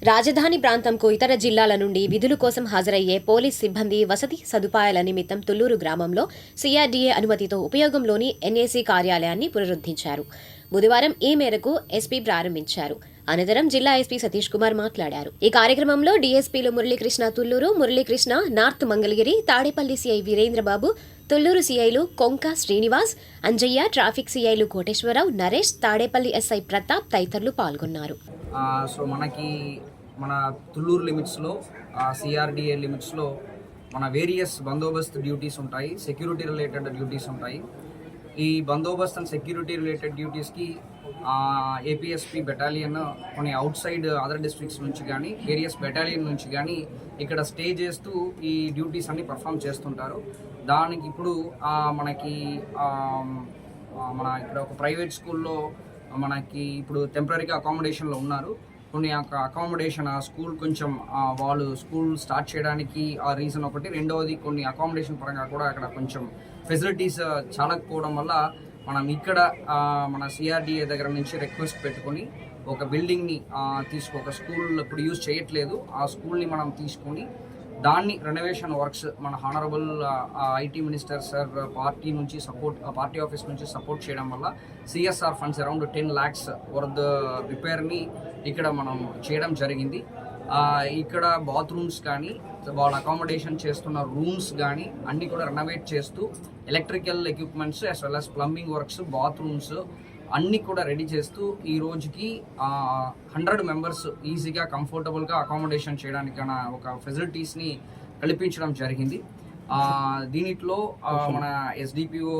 రాజధాని ప్రాంతంకు ఇతర జిల్లాల నుండి విధుల కోసం హాజరయ్యే పోలీస్ సిబ్బంది వసతి సదుపాయాల నిమిత్తం తుళ్లూరు గ్రామంలో సిఆర్డీఏ అనుమతితో ఉపయోగంలోని ఎన్ఏసీ కార్యాలయాన్ని పునరుద్ధరించారు. బుధవారం ఈ మేరకు ఎస్పీ ప్రారంభించారు. అనంతరం జిల్లా ఎస్పీ సతీష్ కుమార్ మాట్లాడారు. ఈ కార్యక్రమంలో డీఎస్పీలు మురళీకృష్ణ తుళ్లూరు, మురళీకృష్ణ నార్త్ మంగళగిరి, తాడేపల్లి సిఐ వీరేంద్రబాబు, తుళ్లూరు సిఐలు కొంక శ్రీనివాస్, అంజయ్య, ట్రాఫిక్ సిఐలు కోటేశ్వరరావు, నరేష్, తాడేపల్లి ఎస్ఐ ప్రతాప్ తదితరులు పాల్గొన్నారు. సో మన తుళ్లూరు లిమిట్స్లో సిఆర్డిఏ లిమిట్స్లో మన వేరియస్ బందోబస్తు డ్యూటీస్ ఉంటాయి, సెక్యూరిటీ రిలేటెడ్ డ్యూటీస్ ఉంటాయి. ఈ బందోబస్తు అండ్ సెక్యూరిటీ రిలేటెడ్ డ్యూటీస్కి ఏపీఎస్పీ బెటాలియన్ కొన్ని అవుట్ సైడ్ అదర్ డిస్ట్రిక్ట్స్ నుంచి కానీ వేరియస్ బెటాలియన్ నుంచి కానీ ఇక్కడ స్టే చేస్తూ ఈ డ్యూటీస్ అన్ని పర్ఫామ్ చేస్తుంటారు. దానికి ఇప్పుడు మన ఇక్కడ ఒక ప్రైవేట్ స్కూల్లో మనకి ఇప్పుడు టెంపరీగా అకామిడేషన్లో ఉన్నారు. కొన్ని అకామిడేషన్ ఆ స్కూల్ కొంచెం వాళ్ళు స్కూల్ స్టార్ట్ చేయడానికి ఆ రీజన్ ఒకటి. రెండవది కొన్ని అకామిడేషన్ పరంగా కూడా అక్కడ కొంచెం ఫెసిలిటీస్ చాలకపోవడం వల్ల మనం ఇక్కడ మన సిఆర్డిఏ దగ్గర నుంచి రిక్వెస్ట్ పెట్టుకొని ఒక బిల్డింగ్ని ఒక స్కూల్ ఇప్పుడు యూజ్ చేయట్లేదు, ఆ స్కూల్ని మనం తీసుకొని దాన్ని రెనోవేషన్ వర్క్స్ మన honourable IT minister sir party office నుంచి సపోర్ట్ చేయడం వల్ల CSR funds around 10 lakhs worth రిపేర్ని ఇక్కడ మనం చేయడం జరిగింది. ఇక్కడ బాత్రూమ్స్ కానీ వాళ్ళ అకామిడేషన్ చేస్తున్న రూమ్స్ కానీ అన్నీ కూడా రెనోవేట్ చేస్తూ electrical equipments as well as plumbing works, bathrooms అన్నీ కూడా రెడీ చేస్తూ ఈ రోజుకి 100 members ఈజీగా కంఫర్టబుల్గా అకామిడేషన్ చేయడానికి ఒక ఫెసిలిటీస్ని కల్పించడం జరిగింది. దీనిలో మన SDPO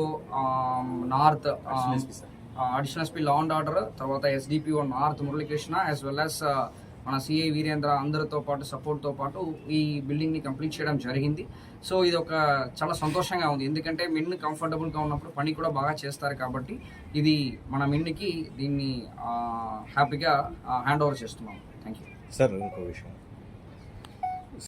north additional SP law and order, తర్వాత SDPO north Muralikrishna as well as మన సిఐ వీరేంద్ర అందరితో పాటు సపోర్ట్తో పాటు ఈ బిల్డింగ్ని కంప్లీట్ చేయడం జరిగింది. సో ఇది చాలా సంతోషంగా ఉంది, ఎందుకంటే మెన్ కంఫర్టబుల్గా ఉన్నప్పుడు పని కూడా బాగా చేస్తారు కాబట్టి ఇది మన మెన్కి దీన్ని హ్యాపీగా హ్యాండ్ ఓవర్ చేస్తున్నాం. Thank you sir. ఇంకో విషయం,